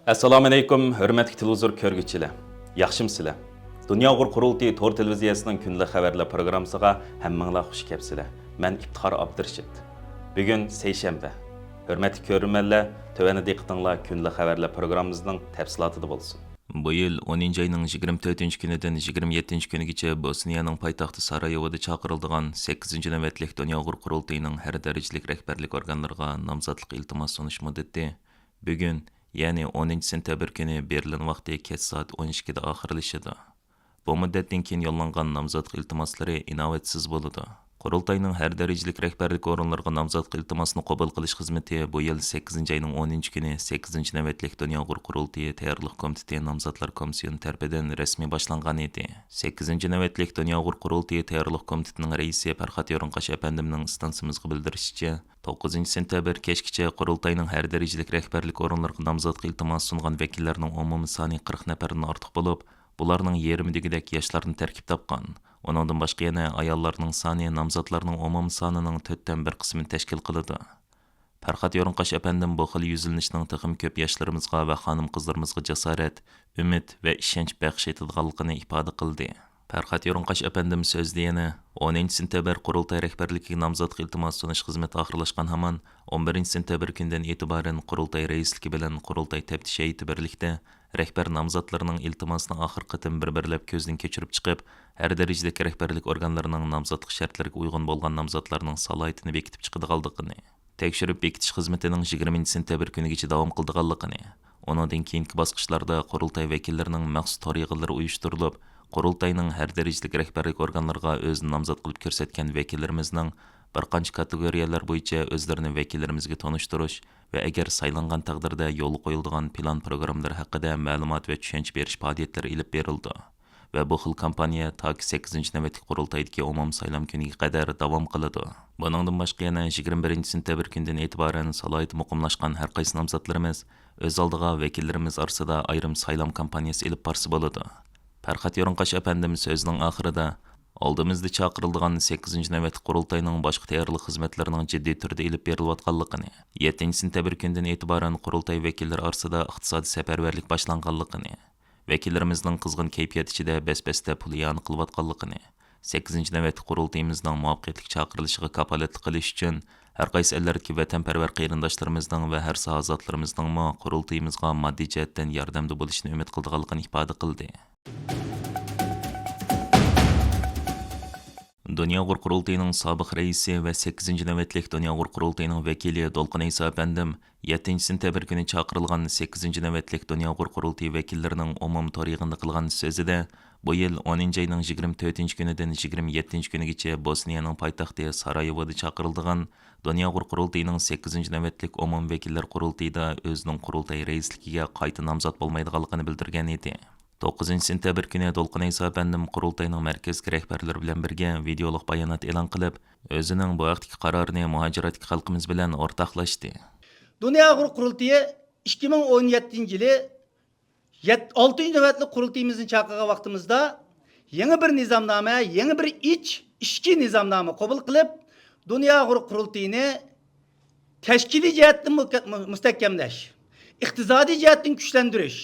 Assalomu alaykum, hurmatli televizor ko'rguvchilar. Yaxshimsizlar? Dunyo qurultiyi Tor televiziyasining kunlik xabarlar programmasiga hammanglar xush kelibsizlar. Men Iftixor Abdurshid. Bugun seshanba. Hurmatli ko'ruvchilar, tövəndə diqqətinizlər kunlik xabarlar programmamızın təfsilatında bo'lsin. Bu yil 10 ayning 24-kunidan 27-kunigacha Bosniyaning poytaxti Sarayevoda chaqiriladigan 8-navbatlik Dunyo qurultiyining har darajalik rahbarlik organlariga nomzodlik iltimos sunish muddati bugun, ya'ni 10 sentabr kuni Berlin vaqti kech soat 12 da oxirlashadi. Bu muddatdan keyin yo'llangan nomzodlik iltimoslari inovatsiz bo'ladi. Qurultayning har darajalik rahbarlik o'rinlariga nomzodlik iltimosini qabul qilish xizmati bu yil 8-ayning 10-kuni 8-navbatlik Dunyo qurultiyi tayyorlik komiteti nomzodlar komissiyoni tarafidan rasmiy boshlangan edi. 8-navbatlik Dunyo qurultiyi tayyorlik komitetining raisi Farxat Yo'rinqash apandimning istansimizga bildirishicha, 9 sentabr kechgacha qurultayning har darajalik rahbarlik o'rinlariga nomzodlik iltimos sungan vakillarning umumiy soni 40 nafardan ortiq bo'lib, bularning yarmidagidek yoshlarni tarkib topgan. Onundan başqa yana ayollarning soni nomzodlarning umumiy sonining 4dan 1 qismini tashkil qiladi. Farxat Yo'rinqash apandim bu xil yuzilinishning texim ko'p yoshlarimizga va xonim-qizlarimizga jasorat, umid va ishonch baxsh etadiganligini ifoda qildi. Farxat Yo'rinqash apandim so'zda yana 10 sentabr qurultay rahbarligiga nomzodlik iltimos sunish xizmati oxirlashgan hamon 11 sentabr kundan e'tiboran qurultay raisligi bilan qurultay taftish heyeti birlikda rahbar nomzodlarining iltimosini oxir qatim bir-birlab ko'zdan kechirib chiqib, har darajalik rahbarlik organlarining nomzodlik shartlariga uyg'un bo'lgan nomzodlarning salohiyatini bekitib chiqadiganligini, tekshirib bekitish xizmatining 20 sentabr kunigacha davom qildiganligini, undan keyingi bosqichlarda qurultay vakillarining maxsus tor yig'inlari uyushtirilib, qurultayning har darajalik rahbarlik organlariga o'zini nomzod qilib ko'rsatgan vakillarimizning bir qancha kategoriyalar bo'yicha o'zlarini vakillarimizga tanishtirish va agar saylangan taqdirda yo'l qo'yiladigan plan programmalar haqida ma'lumot va tushuncha berish faoliyatlari ilib berildi. Va bu xil kampaniya toki 8-navbatlik qurultaydagi umum saylam kuniga qadar davom qiladi. Buningdan boshqa yana 21 sentabr kunidan e'tiboran salohiyati muqimlashgan har qaysi nomzodlarimiz o'z oldiga vakillarimiz orasida ayrim saylam kampaniyasi ilib borsa bo'ladi. Farxat Yo'rinqash apandim so'zining oxirida oldimizda chaqirilgan 8-navbatlik qurultayning boshqa tayyorlik xizmatlarining jiddiy turda ilib berilayotganligini, 7 sentabr kunidan e'tiboran qurultay vakillari orasida iqtisodiy safarbarlik boshlanganligini, vakillarimizning qizg'in kayfiyat ichida bas-basda pul yon qilayotganligini, 8-navbatlik qurultayimizning muvaffaqiyatli chaqirilishiga kafolatlik qilish uchun har qaysi ellardagi vatanparvar qarindoshlarimizning va har soha zotlarimizning qurultayimizga moddiy jihatdan yordamda bo'lishini umid qildiganligini ifoda qildi. Dunyo qurultiyining sobiq raisi va 8-navbatlik Dunyo qurultiyining vakili Dolqin Iso apandim 7 sentabr kuni chaqirilgan 8-navbatlik Dunyo qurultiyi vakillarining umum tor yig'inida qilgan so'zida bu yil 10 ayning 24-kunidan 27-kunigacha Bosniyaning poytaxti Sarayevoda chaqirilgan Dunyo qurultiyining 8-navbatlik umum vakillar qurultiyida o'zining qurultay raisligiga qayta nomzod bo'lmaydiganligini bildirgan edi. 9 sentabr kuni Dolqin Iso apandim qurultayning markazgi rahbarlari bilan birga videolik bayonot e'lon qilib, o'zining bu vaqtdagi qarorini muhojiratdagi xalqimiz bilan o'rtoqlashdi. Dunyo qurultiyi 2017-yili 6-navbatlik qurultiyimizni chaqirgan vaqtimizda yangi bir nizomnoma, yangi bir ichki nizomnoma qabul qilib, Dunyo qurultiyini tashkiliy jihatdan mustahkamlash, iqtisodiy jihatdan kuchlantirish,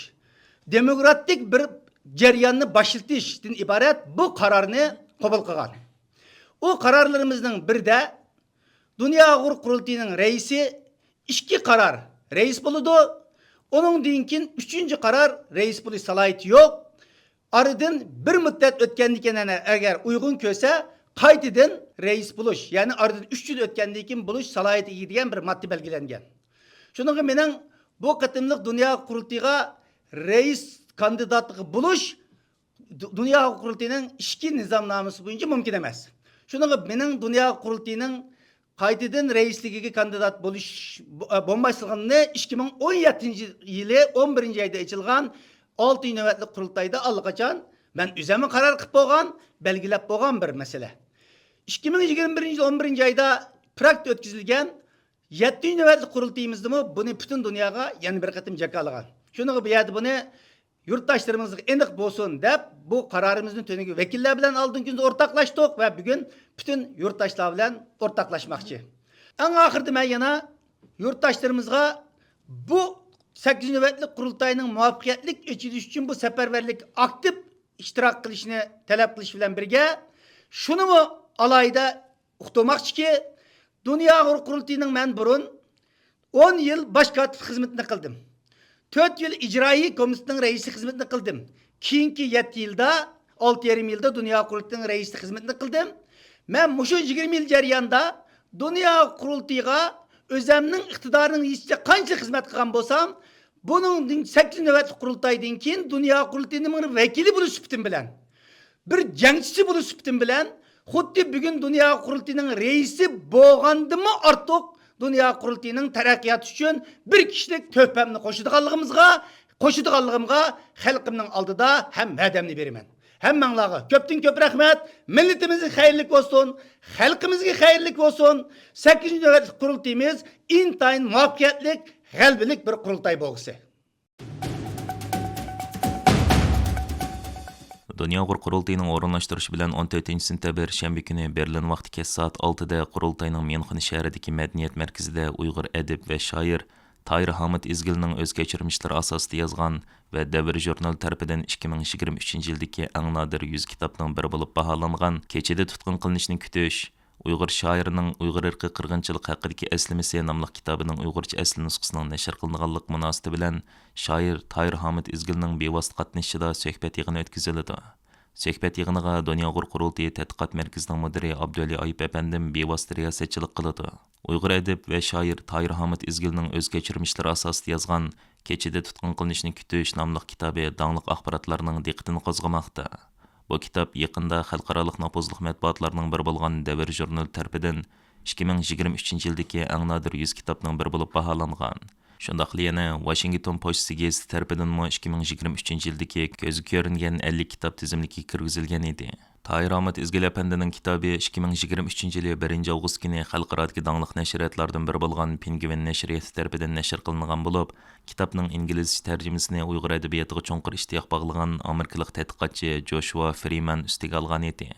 demokratik bir jarayonni başlatishdan iborat bu qarorni qabul qilgan. O qarorlarimizning birida Dunyo qurultiyining raisi 2 qaror rais bo'ladi. Onun dinkin 3. qaror rais bo'lish salohiyati yo'q. Aradan bir muddat o'tgandan keyin agar uygun ko'rsa, qaytadan rais bo'lish, ya'ni aradan 3 yil o'tgandan keyin bo'lish salohiyati degan bir modda belgilangan. Shuning mening bu qatimliq Dunyo qurultiyiga reis kandidatligi buluş Dunyo qurultiyining ishki nizomnomasi bo'yicha mumkin emas. Shuning mening Dunyo qurultiyining qaytadan raisligiga kandidat bo'lish bo'lmasligini 2017-yili 11-oyda ochilgan 6-navbatlik qurultayda allaqachon men o'zim qaror qilib bo'lgan, belgilab bo'lgan bir masala. 2021-yil 11-oyda Pragda o'tkazilgan 7-navbatlik qurultayimizdimi buni butun dunyoga yana bir qatim jakalagan. Şunu bu yerda buni yurtdoshlarimiz aniq bo'lsin deb bu qarorimizni tönügi vakillar bilan oldin kunda o'rtoqlashdik va bugun butun yurtdoshlar bilan o'rtoqlashmoqchi. Eng oxirida men yana yurtdoshlarımızga bu 8 növbetlik qurultayning muvaffaqiyatli o'tkazish uchun bu safarbarlik aktiv ishtirok qilishni talab qilish bilan birga shunimi alayda uqtirmoqchiki, Dünya Qurultayıning men burun 10 yıl baş katip hizmetini qildim. 4 yıl icraî komisyonunun reisi hizmetini qildim. Keyinki 7 yılda, 6,5 yılda Dünya Qurultayıning reisi hizmetini qildim. Men mushu 20 yıl jarayonida Dünya Qurultayıga özümning iqtidorining yetishcha qancha xizmat qilgan bo'lsam, buning 8 navbatlik qurultaydan keyin Dünya Qurultayıning vakili bo'lish sifatim bilan, bir jangchisi bo'lish sifatim bilan, xuddi bugun Dünya Qurultayıning reisi bo'lgandimi ortiq Dünya Qurultayıning taraqqiyoti uchun bir kishilik töhfamni qo'shadiganligimga xalqimning oldida ham va'damni beraman. Hammanglarga ko'pdan ko'p rahmat. Millatimizga xayrlik bo'lsin, xalqimizga xayrlik bo'lsin. 8-chi navbatlik qurultayimiz intayin muvaffaqiyatli, g'albilik bir qurultay bo'lsin. Dünya Qurultayıning o'rinlashtirishi bilan 14-sentabr shanba kuni Berlin vaqti kech soat 6 da qurultayning Myunxen shahridagi madaniyat markazida Uyg'ur adib va shoir Tahir Hamid Izgilning o'z kechirmishlari asosida yozgan va Davr jurnal tarafidan 2023 yildagi eng nodir 100 kitobning biri bo'lib baholangan Kechida tutqun qilinishni kutish Uyg'ur shoirining Uyg'ur irqi qirg'inchilik haqidagi aslimasi nomli kitobining Uyg'urcha asl nusxasining nashr qilinganlik munosabati bilan shoir Tahir Hamid Izgilning bevosita qatnashishida suhbat yig'ini o'tkaziladi. Suhbat yig'iniga Dünya Qurultayı tadqiqot markazining mudiri Abduli Ayıp apandim bevosita riyosatchilik qiladi. Uyg'ur adib va shoir Tahir Hamid Izgilning o'z kechirmishlari asosida yozgan Kechida tutqun qilinishni kutish nomli kitobi dangliq axborotlarning diqqatini qo'zg'amoqda. Bu kitob yaqinda xalqarалық nopozliq matbuotlarning biri bo'lgan Davr jurnal tarafidan 2023 yildagi eng nodir 100 kitobning biri bo'lib baholangan. Shundaqla yana Washington Post gazeti tarafidan 2023 yildagi ko'zga ko'ringan 50 kitob tizimligiga kirgizilgan edi. Tahir Hamid Izgil apandining kitobi 2023 yili 1 avgust kuni xalqarodagi dangliq nashriyatlardan biri bo'lgan Penguin nashriyati tarafidan nashr qilingan bo'lib, kitobning inglizcha tarjimasini Uyg'ur adabiyatiga cho'nqir ishtiyoq bog'lagan amerikalik tadqiqotchi Joshua Freeman ustiga olgan edi.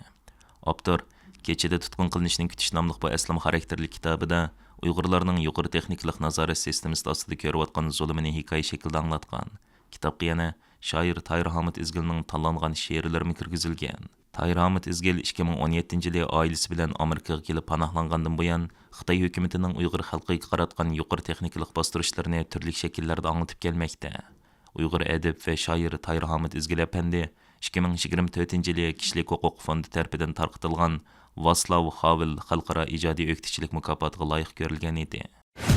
Avtor Kechida tutqun qilinishni kutish nomli bu aslim xarakterli kitobida Uyg'urlarning yuqori texniklik nazorat sistemasi ostida ko'rayotgan zulmini hikoya shaklida anglatgan. Kitobga yana shoir Tahir Hamid Izgilning tanlangan she'rlari kirgizilgan. Tahir Hamid Izgil 2017 yili oilasi bilan Amerikaga kelib panohlangandan buyon Xitoy hukumatining Uyg'ur xalqiga qaratgan yuqori texniklik bostirishlarini turli shakllarda anglatib kelmoqda. Uyg'ur adib va shoir Tahir Hamid Izgil apandi 2024 yili Kishilik huquq fondi tarafidan tarqatilgan Vaslav Havel xalqaro ijodiy o'qituvchilik mukofotiga loyiq ko'rilgan edi.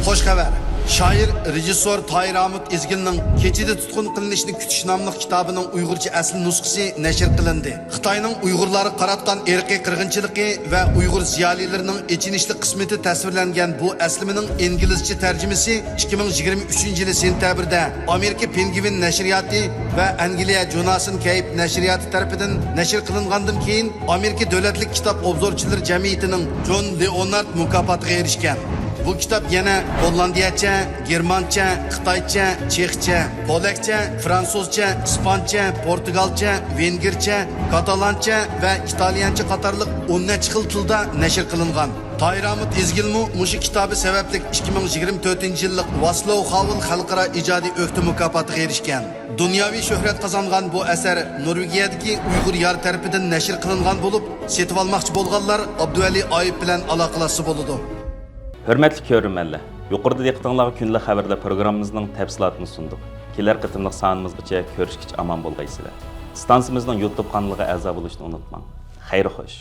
Xo'sh xabar. Shoir, rejissor Tahir Hamid Izgilning Kechida tutqun qilinishni kutish nomli kitobining Uyg'urcha asl nusxasi nashr qilindi. Xitoyning Uyg'urlarga qaratgan irqiy qirg'inchiligi va Uyg'ur ziyolilarining echinishli qismati tasvirlangan bu aslimining inglizcha tarjimasi 2023 yili sentabrda Amerika Penguin nashriyati va Angliya Jonathan Cape nashriyati tarafidan nashr qilingandan keyin Amerika davlatlik kitob obzorchilari jamiyatining John Leonard mukofotiga erishgan. Bu kitap yana Hollandiyacha, Germancha, Xitoycha, Chexcha, Polakcha, Fransuzcha, İspancha, Portugalcha, Vengercha, Katalancha va Italyancha qatorliq 10 xil tilda nashr qilingan. Tahir Hamid Izgilmi mushu kitobi sababli 2024 yillik Vaslav Havel xalqaro ijodiy o'qituv mukofotiga erishgan. Dunyoviy shuhrat qozongan bu asar Norvegiyadagi Uyg'ur yar tarafidan nashr qilingan bo'lib, setib olmoqchi bo'lganlar Abduvali Ayıp bilan aloqalashsa bo'ladi. Hürmetli körürmenler, yuqorida diqqatingizga kunlik xabarlar programmamızning tafsilotini sundik. Kelar qitimliq sonimizgacha ko'rishgacha aman bo'lgaysizlar. Stansiyamizning YouTube kanaliga a'zo bo'lishni unutmang. Xayr xo'sh.